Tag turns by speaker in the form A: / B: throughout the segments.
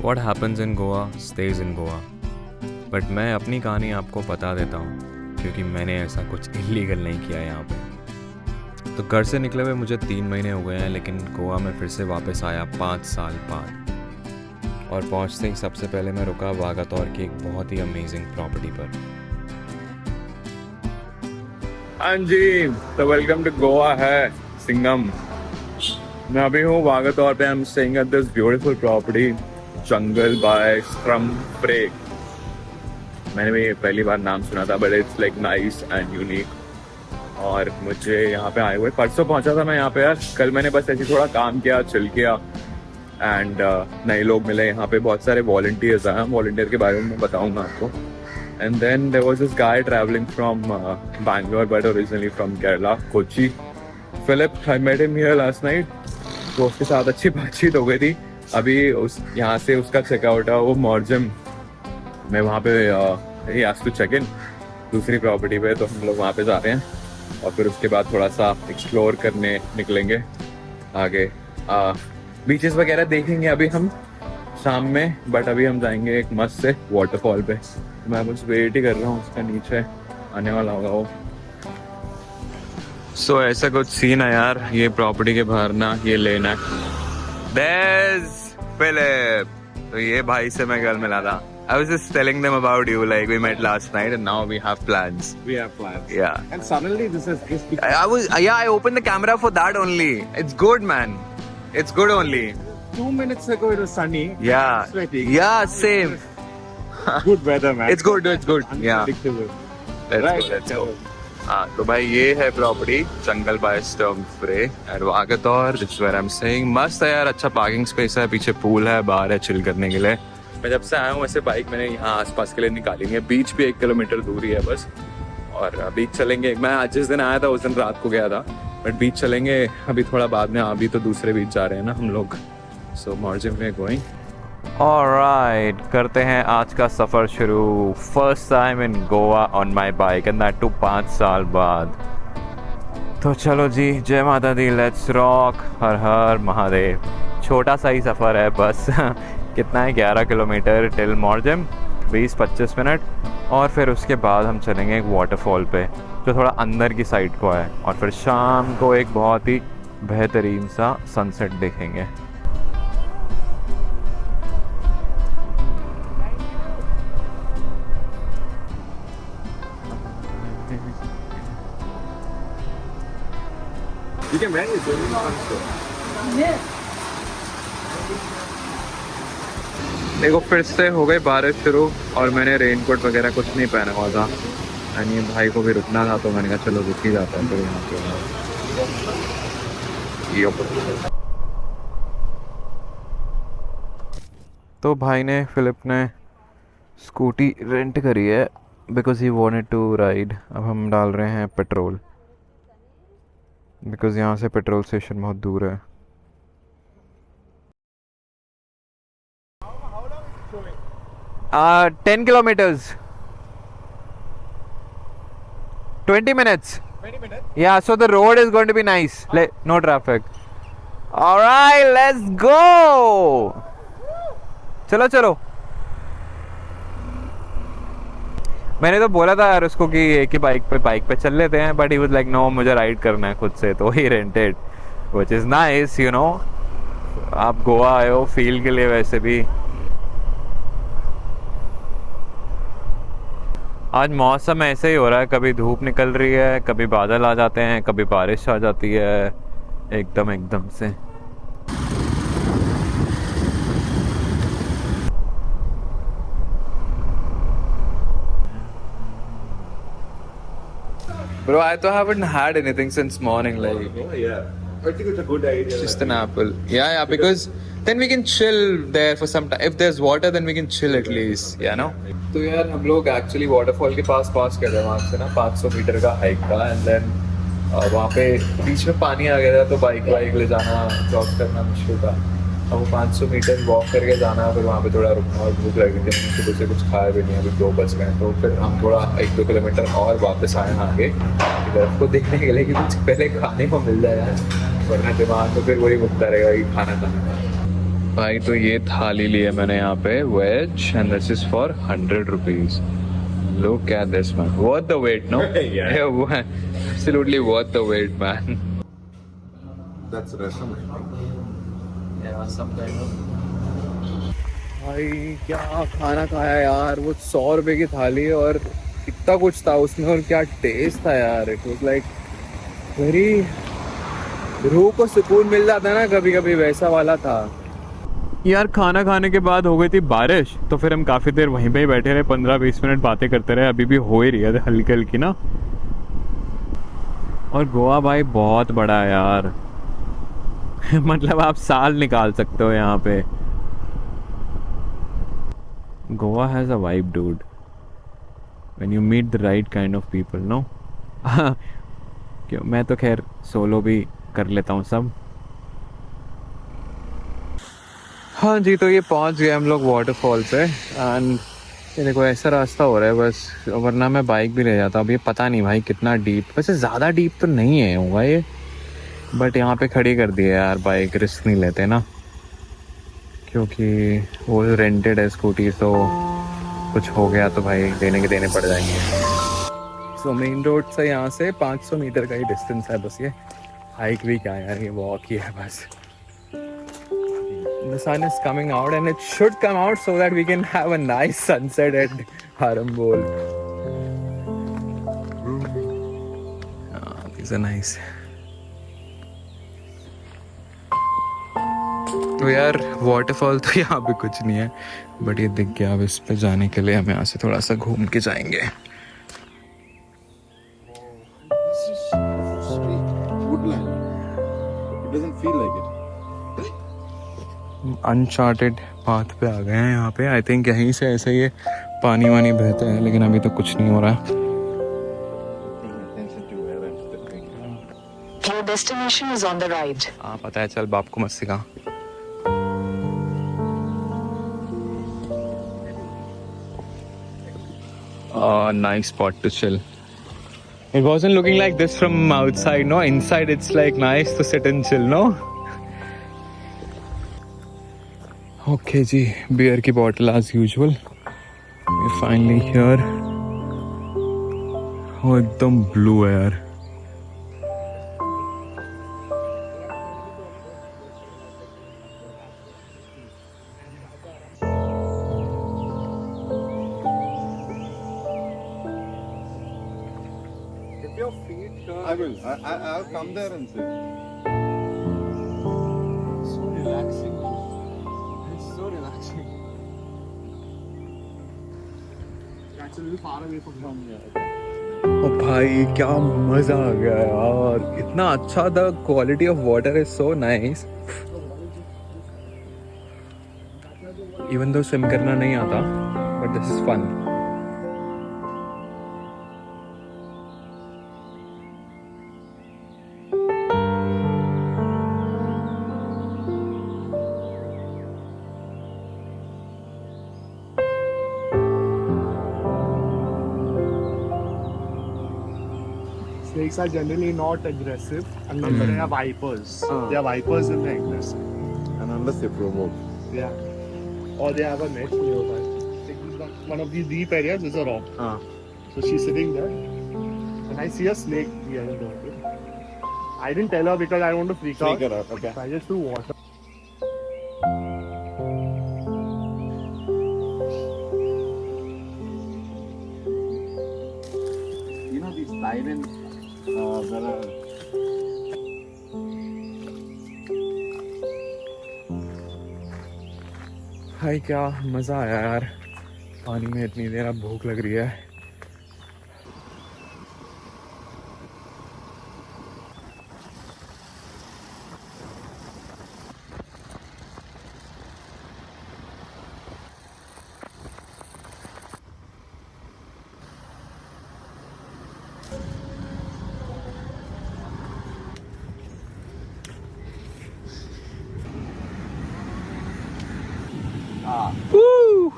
A: What happens in Goa stays in Goa. But मैं अपनी कहानी आपको बता देता हूँ क्योंकि मैंने ऐसा कुछ इलीगल नहीं किया यहाँ पे। तो घर से निकले हुए मुझे 3 महीने हो गए हैं, लेकिन गोवा में फिर से वापस आया 5 साल बाद। और पहुँचते ही सबसे पहले मैं रुका वागातोर की एक बहुत ही अमेजिंग प्रॉपर्टी पर।
B: हाँ जी, तो वेलकम टू गोवा है सिंगम। मैं अभी हूँ वागातोर पे। I am staying at this beautiful property jungle by scrum pray. मैंने भी पहली बार नाम सुना था, but it's like nice and unique. और मुझे यहाँ पे आए हुए परसों पहुँचा था मैं यहाँ पे यार। कल मैंने बस ऐसे थोड़ा काम किया, चिल किया एंड नए लोग मिले यहाँ पे। बहुत सारे वॉलंटियर्स आए, वॉलंटियर के बारे में मैं बताऊँगा आपको। And then there was this guy traveling from Bangalore, but originally from Kerala, Kochi. Philip, I met him here last night. तो उसके साथ अच्छी बातचीत हो गई थी। अभी उस यहाँ से उसका चेकआउट है वो मॉर्जम में। वहाँ पे ही आज टू चेक इन दूसरी प्रॉपर्टी पे, तो हम लोग वहाँ पे जा रहे हैं और फिर उसके बाद थोड़ा सा एक्सप्लोर करने निकलेंगे आगे। बीचेस वगैरह देखेंगे अभी हम शाम में, बट अभी हम जाएंगे एक मस्त से वाटरफॉल पे। मैं बस वेट ही कर रहा हूँ, उसका नीचे आने वाला होगा वो। सो ऐसा कुछ सीन है यार ये प्रॉपर्टी के बाहर ना, ये लेना है। There's Philip। तो ये भाई से मैं कल मिला था। I was just telling them about you, like we met last night and now we have plans.
C: We have plans.
B: Yeah.
C: And suddenly this is just
B: I opened the camera for that only. It's good, man. It's good only.
C: 2 minutes ago it was sunny.
B: Yeah.
C: Sweating.
B: Yeah, same.
C: Good weather, man.
B: It's good, it's good. Yeah.
C: Unpredictable.
B: Let's go. हाँ, तो भाई ये है property jungle by scrum pray at Vagator. This is where I am staying. मस्त है यार, अच्छा parking space है, पीछे पूल है, बाहर है चिल करने के लिए। मैं जब से आया हूँ वैसे बाइक मैंने यहाँ आसपास के लिए निकाली नहीं है। बीच भी 1 किलोमीटर दूरी है बस। और बीच चलेंगे। मैं आज जिस दिन आया था उस दिन रात को गया था, बट बीच चलेंगे अभी थोड़ा बाद में। अभी तो दूसरे बीच जा रहे हैं ना हम लोग। सो मॉर्जिम में गोइंग। ऑलराइट, करते हैं आज का सफ़र शुरू। First time in Goa on my bike and that too 5 साल बाद। तो चलो जी, जय माता दी, लेट्स रॉक, हर हर महादेव। छोटा सा ही सफ़र है बस। कितना है, 11 किलोमीटर टिल मॉर्जिम, 20-25 मिनट। और फिर उसके बाद हम चलेंगे एक वाटरफॉल पे जो थोड़ा अंदर की साइड को है, और फिर शाम को एक बहुत ही बेहतरीन सा सनसेट देखेंगे।
C: You can manage it. It's fun stuff.
B: देखो फिर से हो गई बारिश शुरू और मैंने रेनकोट वगैरह कुछ नहीं पहना हुआ था। एंड ये भाई को भी रुकना था तो मैंने कहा चलो रुक ही जाता है फिर यहाँ पे। तो भाई ने, फिलिप ने स्कूटी रेंट करी है because he wanted to ride. अब हम डाल रहे हैं पेट्रोल बिकॉज यहाँ से पेट्रोल स्टेशन बहुत दूर है। Uh, 10 kilometers. 20 minutes.
C: 20 minutes?
B: Yeah, so the road is going to be nice. No traffic. Alright, let's go. चलो चलो। मैंने तो बोला था यार उसको कि एक ही बाइक पे चल लेते हैं, but he was like no, मुझे राइड करना है खुद से, तो he rented, which is nice, you know. आप गोवा आए हो फील के लिए वैसे भी। आज मौसम ऐसे ही हो रहा है, कभी धूप निकल रही है, कभी बादल आ जाते हैं, कभी बारिश आ जाती है, एकदम से। Bro, I haven't had anything since morning, like.
C: Oh, yeah. I think it's a good idea.
B: Just an apple. Yeah, because then we can chill there for some time. If there's water, then we can chill at least. Yeah, no? तो यार हम लोग actually waterfall के पास कर रहे हैं। वहाँ से ना 500 मीटर का हाइक था, एंड देन वहाँ पे बीच में पानी आ गया था, तो बाइक ले जाना, क्रॉस करना मुश्किल था। अब वो 500 मीटर वॉक करके जाना, फिर वहाँ पे थोड़ा रुकना, और भूख लगी थी, हमने सुबह से कुछ खाया भी नहीं, अभी 2 बज गए। तो फिर हम थोड़ा 1-2 किलोमीटर और वापस आए आगे इधर को देखने के लिए कि कुछ पहले खाने को मिल जाए यार, वरना दिमाग तो फिर वही घूमता रहेगा कि खाना।
A: भाई तो ये थाली ली है मैंने यहाँ पे veg and this is for 100 rupees. Look at this man. Worth the wait, no?
C: Yeah.
A: Absolutely worth the wait, man.
C: That's rasam.
B: भाई क्या खाना खाया यार. वो 100 रुपए की थाली है और कितना कुछ था उसमें और क्या टेस्ट था यार. इट वाज लाइक वेरी, रूह को सुकून मिल जाता है ना कभी कभी, वैसा वाला था यार. खाना खाने के बाद हो गई थी बारिश, तो फिर हम काफ़ी देर वहीं पे ही बैठे रहे, 15-20 मिनट बातें करते रहे. अभी भी हो ही रही है हल्की हल्की ना. और गोवा भाई बहुत बड़ा है यार. मतलब आप साल निकाल सकते हो यहाँ पे. Goa has a vibe dude when you meet the right kind of people, no. क्यों, मैं तो खैर सोलो भी कर लेता हूँ सब. हाँ जी, तो ये पहुँच गए हम लोग वाटरफॉल पे. एंड ये देखो ऐसा रास्ता हो रहा है बस, वरना मैं बाइक भी ले जाता. अब ये पता नहीं भाई कितना डीप, वैसे ज़्यादा डीप तो नहीं है होगा ये, बट यहाँ पे खड़ी कर दी है यार बाइक. रिस्क नहीं लेते ना, क्योंकि वो रेंटेड है स्कूटी, तो कुछ हो गया तो भाई देने पड़ जाएंगे. सो मेन रोड से यहाँ से 500 मीटर का ही डिस्टेंस है बस. ये हाइक भी क्या यार, ये वॉक ही है बस. The sun is coming out and it should come out so that we can have a nice sunset at Harambol. These are nice. तो यार वाटरफॉल तो यहाँ पे कुछ नहीं है, बट ये दिख गया. अब इस पे जाने के लिए हम यहाँ से थोड़ा सा घूम के जाएंगे.
C: This is sweet woodland. It doesn't feel like it.
B: Uncharted path पे आ गए हैं यहाँ पे. आई थिंक यहीं से ऐसे ये पानी वानी बहते हैं, लेकिन अभी तो कुछ नहीं हो रहा है.
D: Your destination is on the right.
B: हाँ पता है, चल बाप को मत सिखा. Nice spot to chill. It wasn't looking like this from outside, no? Inside it's like nice to sit and chill, no? Okay जी, बियर की bottle as usual. Finally here. वो एकदम ब्लू है यार.
C: I will. I'll come there and sit.
B: So relaxing. It's so relaxing. Actually, far away from here. ओ भाई क्या मजा आ गया यार. इतना अच्छा था. Quality of water is so nice. Even though swim करना नहीं आता, but this is fun.
E: Snakes are generally not aggressive unless they are vipers. They are vipers and they're aggressive.
C: And unless they provoke.
E: Yeah. Or they have a net nearby. Like one of these deep areas is a rock. So she's sitting there. And I see a snake behind her. I didn't tell her because I don't want to freak
C: Freak
E: out.
C: her out, okay.
E: So I just threw water.
C: You know these sirens, there are
B: भाई क्या मज़ा आया यार. पानी में इतनी देर. अब भूख लग रही है. Woo!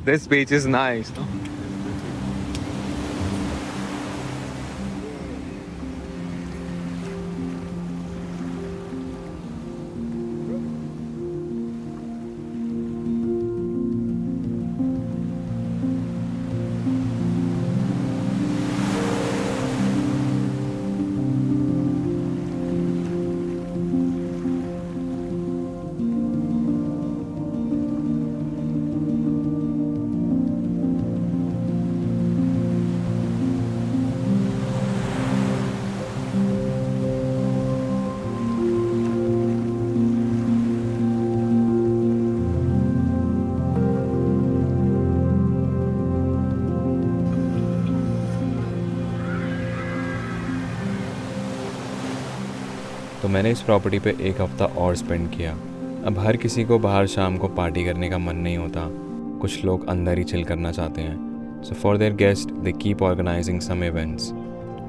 B: This beach is nice. No?
A: मैंने इस प्रॉपर्टी पे एक हफ़्ता और स्पेंड किया। अब हर किसी को बाहर शाम को पार्टी करने का मन नहीं होता, कुछ लोग अंदर ही चिल करना चाहते हैं। So for their guest they keep organizing some events.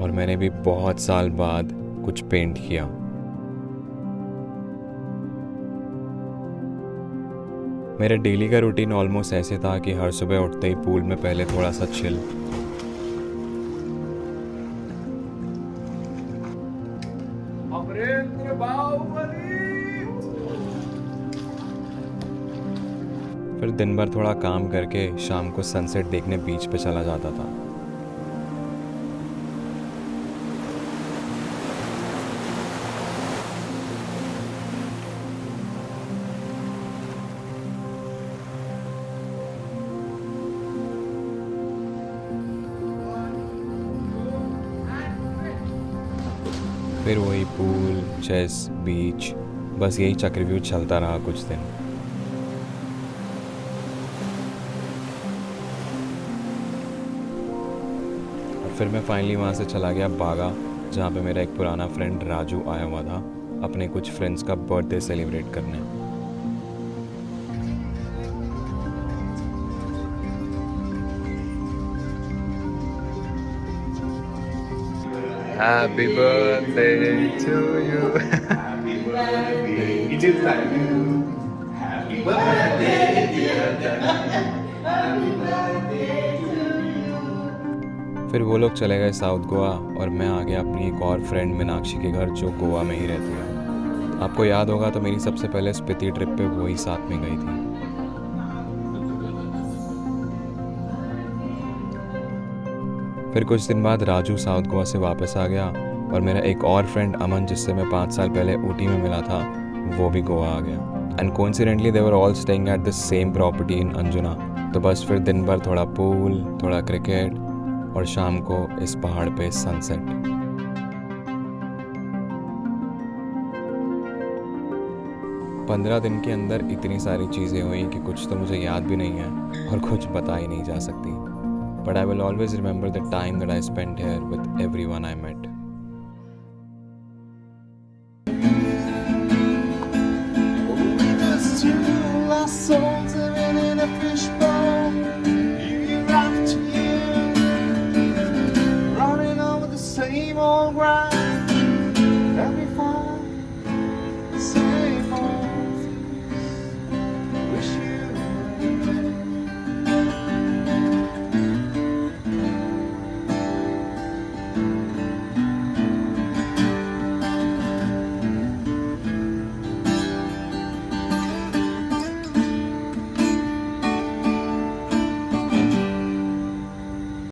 A: और मैंने भी बहुत साल बाद कुछ पेंट किया। मेरे डेली का रूटीन ऑलमोस्ट ऐसे था कि हर सुबह उठते ही पूल में पहले थोड़ा सा चिल, फिर दिन भर थोड़ा काम करके शाम को सनसेट देखने बीच पे चला जाता था। फिर वही पूल, चेस, बीच, बस यही चक्रव्यूह चलता रहा कुछ दिन। फिर मैं फाइनली वहाँ से चला गया बागा, जहाँ पे मेरा एक पुराना फ्रेंड राजू आया हुआ था अपने कुछ फ्रेंड्स का बर्थडे सेलिब्रेट करने।
B: Happy birthday to you.
A: फिर वो लोग चले गए साउथ गोवा और मैं आ गया अपनी एक और फ्रेंड मीनाक्षी के घर, जो गोवा में ही रहती है। आपको याद होगा तो मेरी सबसे पहले स्पीति ट्रिप पे वही साथ में गई थी। फिर कुछ दिन बाद राजू साउथ गोवा से वापस आ गया और मेरा एक और फ्रेंड अमन, जिससे मैं 5 साल पहले ऊटी में मिला था, वो भी गोवा आ गया। And coincidentally they were all staying at the same property in Anjuna. तो बस फिर दिन भर थोड़ा पूल, थोड़ा क्रिकेट और शाम को इस पहाड़ पे सनसेट। पंद्रह दिन के अंदर इतनी सारी चीज़ें हुई कि कुछ तो मुझे याद भी नहीं है और कुछ बता ही नहीं जा सकती। But I will always remember the time that I spent here with everyone I met.
C: Souls living in a fishbowl, year after year, running over the same old ground.